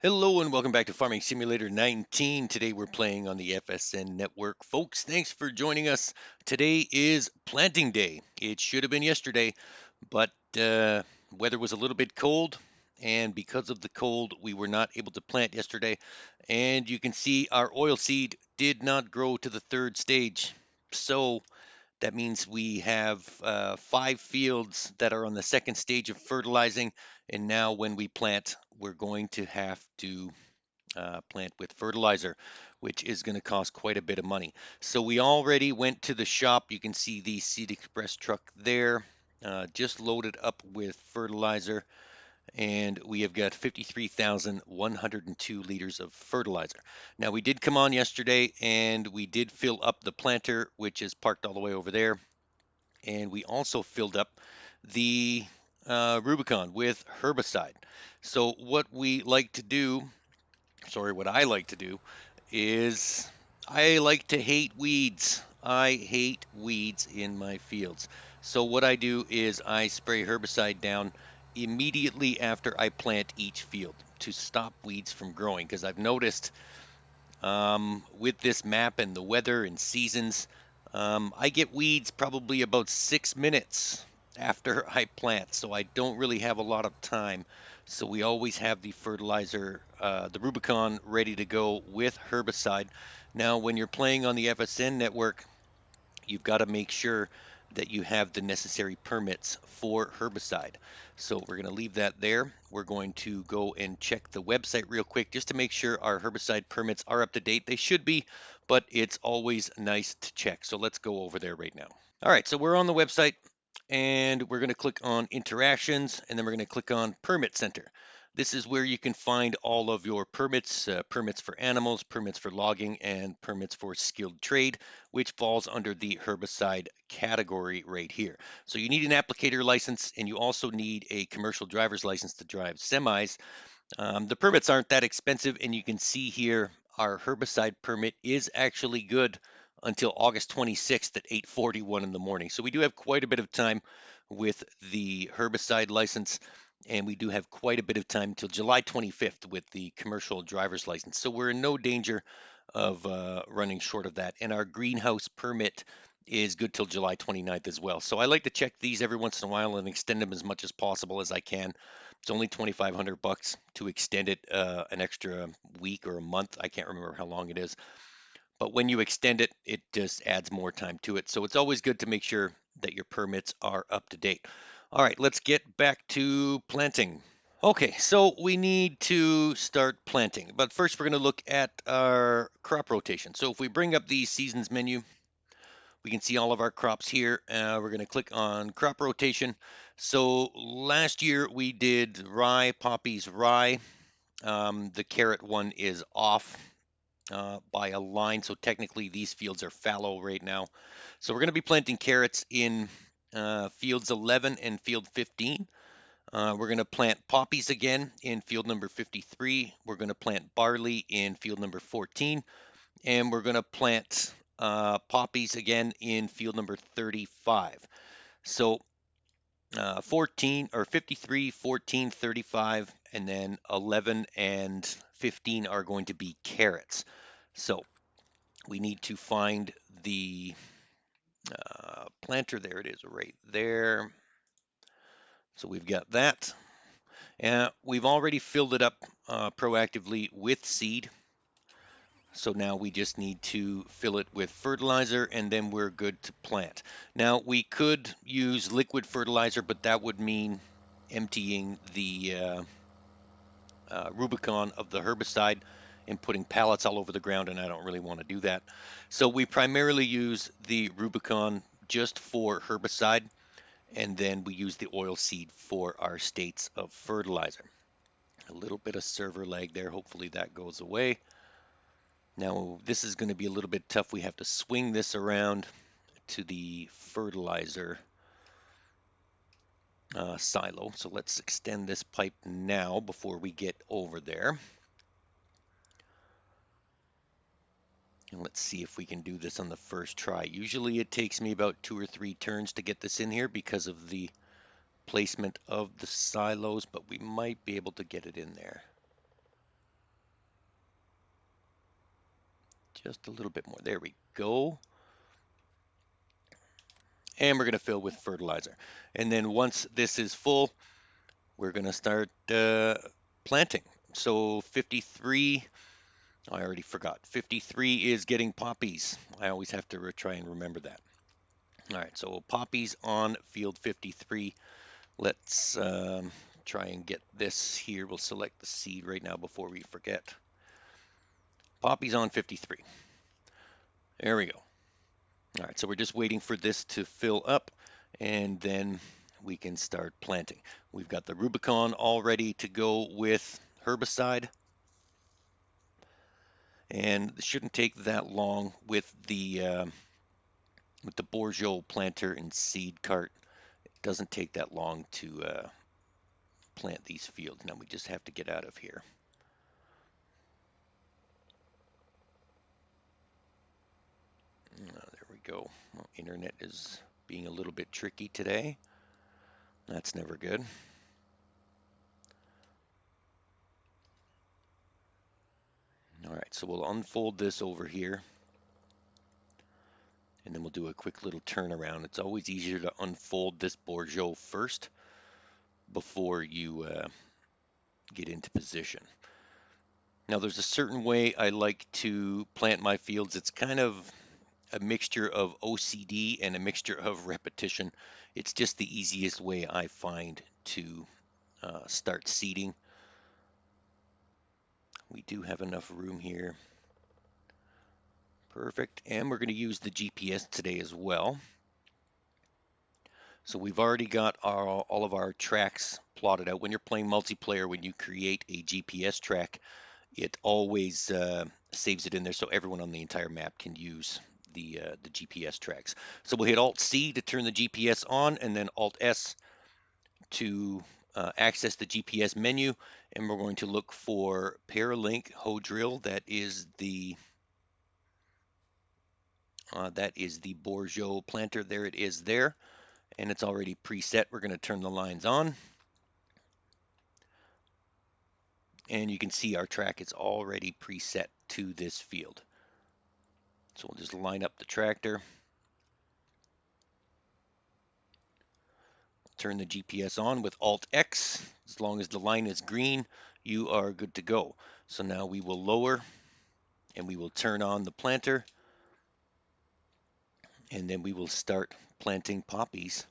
Hello and welcome back to Farming Simulator 19. Today we're playing on the FSN network. Folks, thanks for joining us. Today is planting day. It should have been yesterday, but weather was a little bit cold, and because of the cold, we were not able to plant yesterday. And you can see our oil seed did not grow to the third stage. So that means we have 5 fields that are on the second stage of fertilizing. And now when we plant, we're going to have to plant with fertilizer, which is going to cost quite a bit of money. So we already went to the shop. You can see the Seed Express truck there, just loaded up with fertilizer. And we have got 53,102 liters of fertilizer. Now, we did come on yesterday and we did fill up the planter, which is parked all the way over there. And we also filled up the Rubicon with herbicide. So what we like to do, what I like to do is I like to hate weeds. I hate weeds in my fields. So what I do is I spray herbicide down immediately after I plant each field to stop weeds from growing, because I've noticed with this map and the weather and seasons, I get weeds probably about 6 minutes after I plant, so I don't really have a lot of time. So we always have the fertilizer, the Rubicon, ready to go with herbicide. Now, when you're playing on the FSN network, you've got to make sure that you have the necessary permits for herbicide. So we're going to leave that there. We're going to go and check the website real quick just to make sure our herbicide permits are up to date. They should be, but it's always nice to check. So let's go over there right now. All right, so we're on the website and we're going to click on interactions and then we're going to click on permit center. This is where you can find all of your permits, permits for animals, permits for logging, and permits for skilled trade, which falls under the herbicide category right here. So you need an applicator license and you also need a commercial driver's license to drive semis. The permits aren't that expensive, and you can see here our herbicide permit is actually good until August 26th at 8:41 in the morning. So we do have quite a bit of time with the herbicide license, and we do have quite a bit of time until July 25th with the commercial driver's license. So we're in no danger of running short of that. And our greenhouse permit is good till July 29th as well. So I like to check these every once in a while and extend them as much as possible as I can. It's only 2,500 bucks to extend it an extra week or a month. I can't remember how long it is. But when you extend it, it just adds more time to it. So it's always good to make sure that your permits are up to date. All right, let's get back to planting. Okay, so we need to start planting. But first, we're going to look at our crop rotation. So if we bring up the seasons menu, we can see all of our crops here. We're going to click on crop rotation. So last year we did rye, poppies, rye. The carrot one is off by a line, so technically these fields are fallow right now. So we're going to be planting carrots in fields 11 and field 15. We're going to plant poppies again in field number 53. We're going to plant barley in field number 14. And we're going to plant poppies again in field number 35. So 14 or 53, 14, 35, and then 11 and 15 are going to be carrots. So we need to find the planter. There it is right there. So we've got that. And we've already filled it up proactively with seed. So now we just need to fill it with fertilizer and then we're good to plant. Now we could use liquid fertilizer, but that would mean emptying the Rubicon of the herbicide and putting pallets all over the ground, and I don't really want to do that. So we primarily use the Rubicon just for herbicide, and then we use the oil seed for our states of fertilizer. A little bit of server lag there. Hopefully that goes away. Now this is going to be a little bit tough. We have to swing this around to the fertilizer silo. So let's extend this pipe now before we get over there. And let's see if we can do this on the first try. Usually it takes me about 2 or 3 turns to get this in here because of the placement of the silos, but we might be able to get it in there. Just a little bit more. There we go. And we're going to fill with fertilizer. And then once this is full, we're going to start planting. So 53, I already forgot. 53 is getting poppies. I always have to try and remember that. All right, so poppies on field 53. Let's try and get this here. We'll select the seed right now before we forget. Poppies on 53. There we go. All right, so we're just waiting for this to fill up, and then we can start planting. We've got the Rubicon all ready to go with herbicide, and it shouldn't take that long with the Bourgeot planter and seed cart. It doesn't take that long to plant these fields. Now we just have to get out of here. There we go. Well, internet is being a little bit tricky today. That's never good. All right, so we'll unfold this over here, and then we'll do a quick little turnaround. It's always easier to unfold this Bourgeot first before you get into position. Now, there's a certain way I like to plant my fields. It's kind of a mixture of OCD and a mixture of repetition. It's just the easiest way I find to start seeding. We do have enough room here. Perfect. And we're going to use the GPS today as well. So we've already got all of our tracks plotted out. When you're playing multiplayer, when you create a GPS track, it always saves it in there so everyone on the entire map can use the GPS tracks. So we'll hit Alt-C to turn the GPS on, and then Alt-S to access the GPS menu, and we're going to look for Paralink hoe drill. That is the Bourgeot planter. There it is there, and it's already preset. We're going to turn the lines on, and you can see our track is already preset to this field. So we'll just line up the tractor, turn the GPS on with Alt-X. As long as the line is green, you are good to go. So now we will lower, and we will turn on the planter, and then we will start planting poppies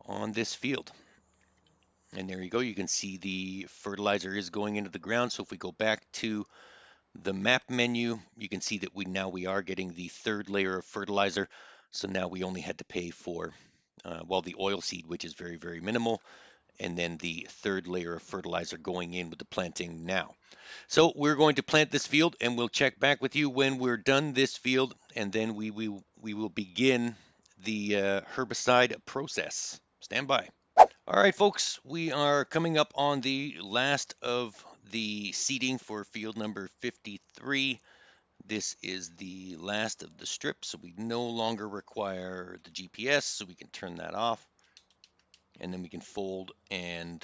on this field. And there you go. You can see the fertilizer is going into the ground. So if we go back to the map menu, you can see that we are getting the third layer of fertilizer. So now we only had to pay for, the oil seed, which is very, very minimal, and then the third layer of fertilizer going in with the planting now. So we're going to plant this field, and we'll check back with you when we're done this field, and then we will begin the herbicide process. Stand by. All right, folks, we are coming up on the last of the seeding for field number 53. This is the last of the strip, so we no longer require the GPS, so we can turn that off. And then we can fold and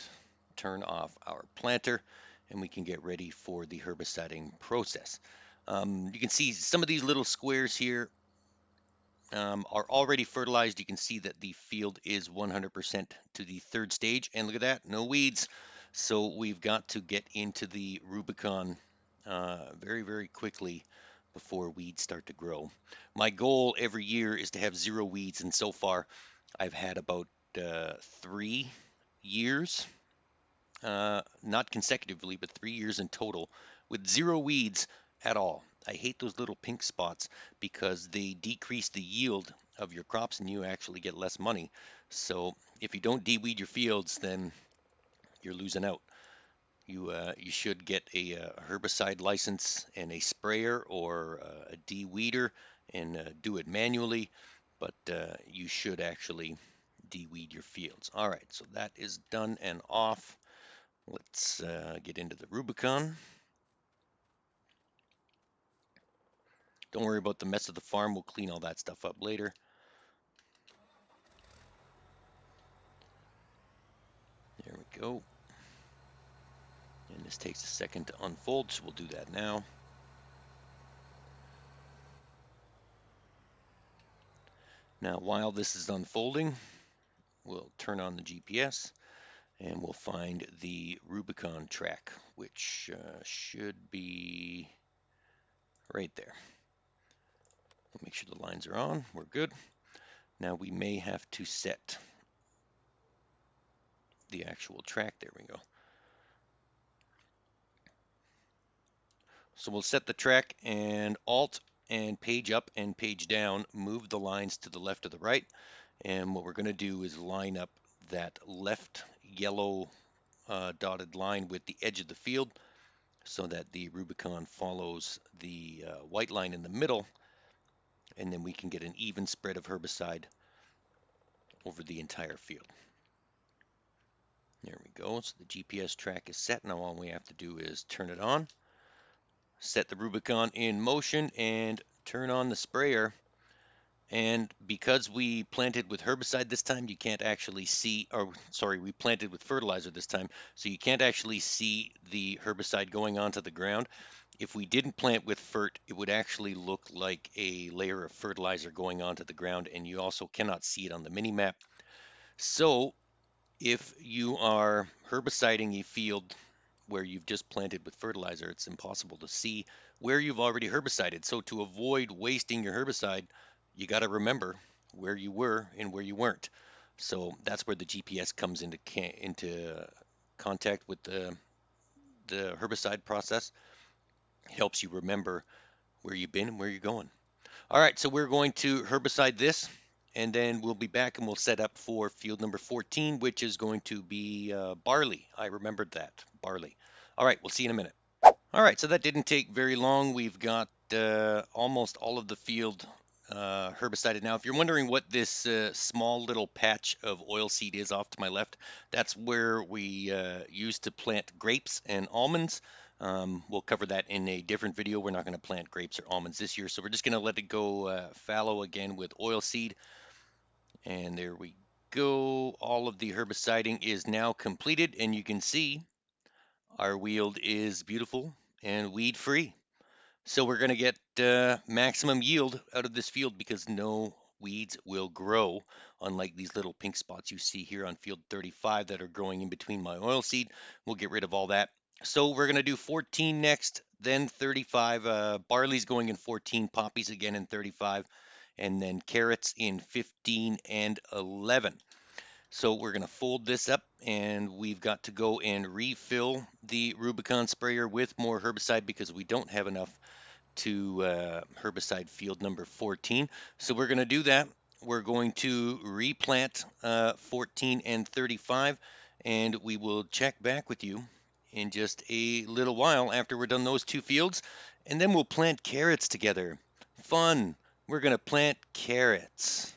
turn off our planter, and we can get ready for the herbiciding process. You can see some of these little squares here are already fertilized. You can see that the field is 100% to the third stage, and look at that, no weeds. So we've got to get into the Rubicon very, very quickly before weeds start to grow. My goal every year is to have 0 weeds, and so far I've had about 3 years, not consecutively, but 3 years in total with 0 weeds at all. I hate those little pink spots because they decrease the yield of your crops and you actually get less money. So if you don't de-weed your fields, then you're losing out. You should get a herbicide license and a sprayer or a de-weeder and do it manually, but you should actually de-weed your fields. All right, so that is done and off. Let's get into the Rubicon. Don't worry about the mess of the farm. We'll clean all that stuff up later. There we go. And this takes a second to unfold, so we'll do that now. Now, while this is unfolding, we'll turn on the GPS and we'll find the Rubicon track, which should be right there. We'll make sure the lines are on. We're good. Now we may have to set the actual track. There we go. So we'll set the track and Alt and page up and page down, move the lines to the left or the right. And what we're going to do is line up that left yellow dotted line with the edge of the field so that the Rubicon follows the white line in the middle, and then we can get an even spread of herbicide over the entire field. There we go. So the GPS track is set. Now all we have to do is turn it on, set the Rubicon in motion, and turn on the sprayer. And because we planted with herbicide this time, you can't actually see, or sorry, we planted with fertilizer this time, so you can't actually see the herbicide going onto the ground. If we didn't plant with fert, it would actually look like a layer of fertilizer going onto the ground, and you also cannot see it on the mini map. So if you are herbiciding a field where you've just planted with fertilizer, it's impossible to see where you've already herbicided. So to avoid wasting your herbicide, you got to remember where you were and where you weren't. So that's where the GPS comes into contact with the herbicide process. It helps you remember where you've been and where you're going. All right, so we're going to herbicide this, and then we'll be back and we'll set up for field number 14, which is going to be barley. I remembered that, barley. All right, we'll see you in a minute. All right, so that didn't take very long. We've got almost all of the field herbicided. Now, if you're wondering what this small little patch of oilseed is off to my left, that's where we used to plant grapes and almonds. We'll cover that in a different video. We're not going to plant grapes or almonds this year, so we're just going to let it go fallow again with oilseed. And there we go. All of the herbiciding is now completed, and you can see our field is beautiful and weed free. So we're going to get maximum yield out of this field because no weeds will grow, unlike these little pink spots you see here on field 35 that are growing in between my oilseed. We'll get rid of all that. So we're going to do 14 next, then 35. Barley's going in 14, poppies again in 35, and then carrots in 15 and 11. So we're going to fold this up, and we've got to go and refill the Rubicon sprayer with more herbicide because we don't have enough to herbicide field number 14. So we're going to do that. We're going to replant 14 and 35, and we will check back with you in just a little while after we're done those two fields, and then we'll plant carrots together. Fun. We're going to plant carrots.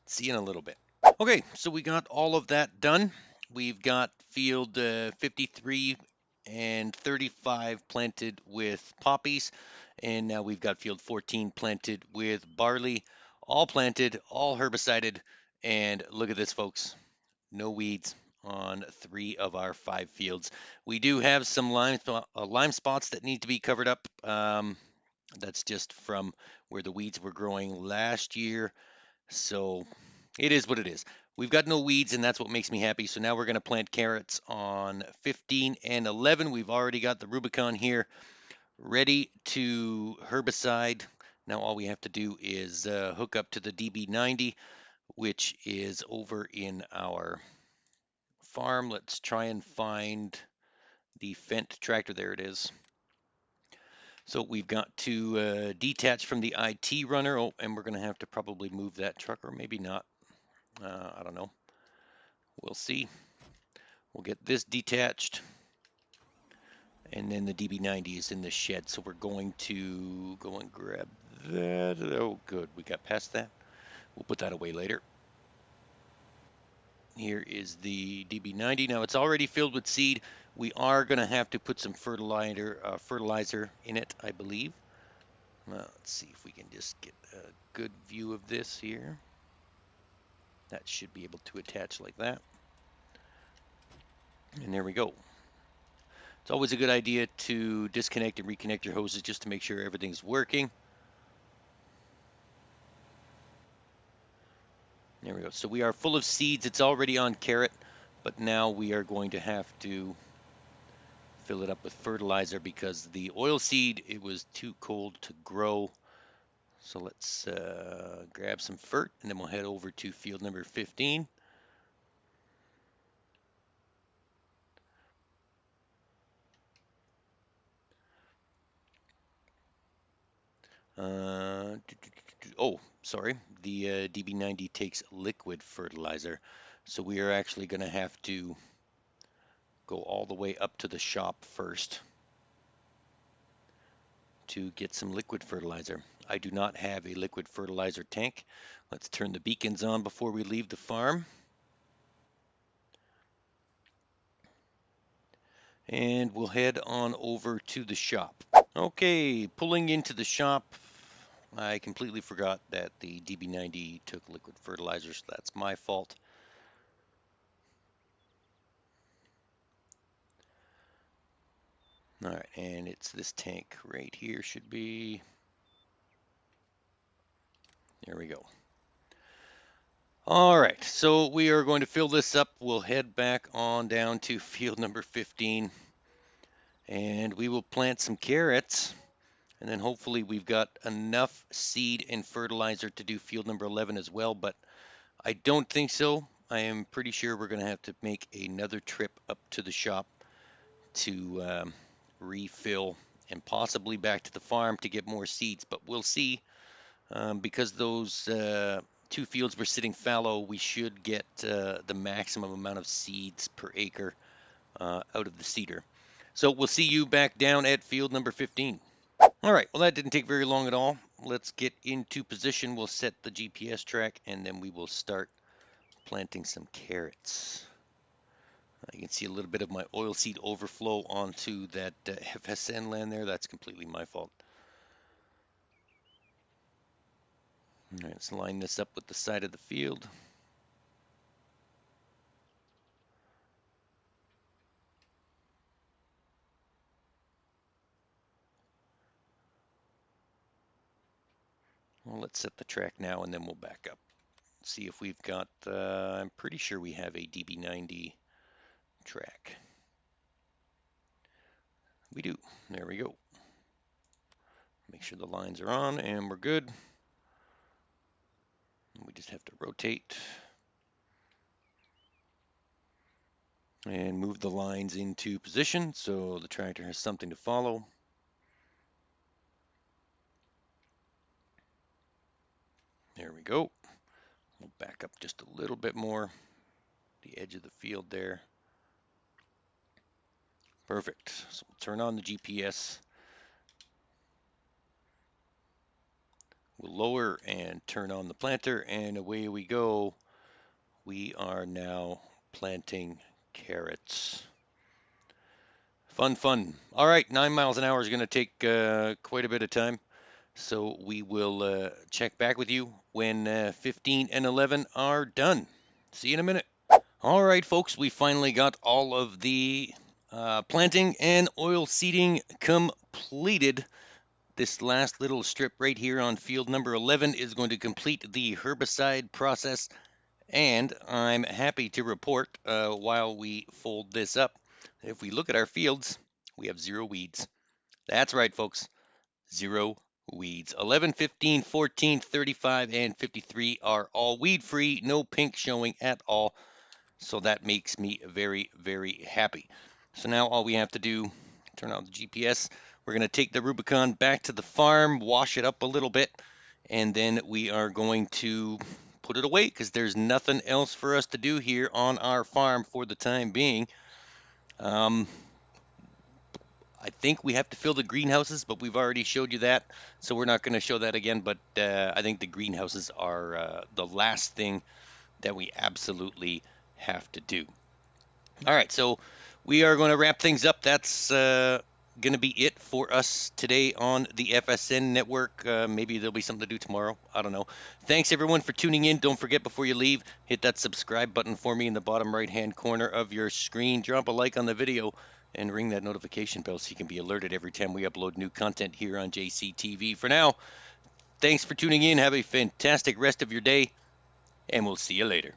See you in a little bit. Okay, so we got all of that done. We've got field 53 and 35 planted with poppies, and now we've got field 14 planted with barley, all planted, all herbicided, and look at this, folks. No weeds on 3 of our 5 fields. We do have some lime spots that need to be covered up. That's just from where the weeds were growing last year. So it is what it is. We've got no weeds, and that's what makes me happy. So now we're going to plant carrots on 15 and 11. We've already got the Rubicon here ready to herbicide. Now all we have to do is hook up to the DB90, which is over in our farm. Let's try and find the Fendt tractor. There it is. So we've got to detach from the IT runner. Oh, and we're going to have to probably move that truck, or maybe not. I don't know. We'll see. We'll get this detached. And then the DB90 is in the shed. So we're going to go and grab that. Oh, good. We got past that. We'll put that away later. Here is the DB90. Now it's already filled with seed. We are going to have to put some fertilizer in it, I believe. Let's see if we can just get a good view of this here. That should be able to attach like that. And there we go. It's always a good idea to disconnect and reconnect your hoses just to make sure everything's working. There we go. So we are full of seeds. It's already on carrot, but now we are going to have to fill it up with fertilizer because the oil seed, it was too cold to grow. So let's grab some fert, and then we'll head over to field number 15. Oh, sorry. The DB90 takes liquid fertilizer. So we are actually going to have to go all the way up to the shop first to get some liquid fertilizer. I do not have a liquid fertilizer tank. Let's turn the beacons on before we leave the farm. And we'll head on over to the shop. Okay, pulling into the shop. I completely forgot that the DB90 took liquid fertilizer, so that's my fault. All right, and it's this tank right here should be. There we go. All right, so we are going to fill this up. We'll head back on down to field number 15, and we will plant some carrots. And then hopefully we've got enough seed and fertilizer to do field number 11 as well, but I don't think so. I am pretty sure we're going to have to make another trip up to the shop to refill and possibly back to the farm to get more seeds, but we'll see. Because those two fields were sitting fallow, we should get the maximum amount of seeds per acre out of the seeder. So we'll see you back down at field number 15. All right, well, that didn't take very long at all. Let's get into position. We'll set the GPS track, and then we will start planting some carrots. You can see a little bit of my oilseed overflow onto that FSN land there. That's completely my fault. All right, let's line this up with the side of the field. Well, let's set the track now, and then we'll back up. See if we've got, I'm pretty sure we have a DB90 track. We do. There we go. Make sure the lines are on, and we're good. We just have to rotate and move the lines into position so the tractor has something to follow. There we go. We'll back up just a little bit more, the edge of the field there. Perfect. So we'll turn on the GPS. We'll lower and turn on the planter, and away we go. We are now planting carrots. Fun, fun. All right, 9 miles an hour is going to take quite a bit of time. So we will check back with you when 15 and 11 are done. See you in a minute. All right, folks, we finally got all of the planting and oil seeding completed. This last little strip right here on field number 11 is going to complete the herbicide process. And I'm happy to report while we fold this up, if we look at our fields, we have 0 weeds. That's right, folks, 0 weeds. 11, 15, 14, 35, and 53 are all weed-free, no pink showing at all. So that makes me very, very happy. So now all we have to do, turn on the GPS, we're going to take the Rubicon back to the farm, wash it up a little bit, and then we are going to put it away because there's nothing else for us to do here on our farm for the time being. I think we have to fill the greenhouses, but we've already showed you that, so we're not going to show that again. But I think the greenhouses are the last thing that we absolutely have to do. All right, so we are going to wrap things up. That's going to be it for us today on the FSN network. Maybe there'll be something to do tomorrow. I don't know. Thanks, everyone, for tuning in. Don't forget, before you leave, hit that subscribe button for me in the bottom right-hand corner of your screen. Drop a like on the video and ring that notification bell so you can be alerted every time we upload new content here on JCTV. For now, thanks for tuning in. Have a fantastic rest of your day, and we'll see you later.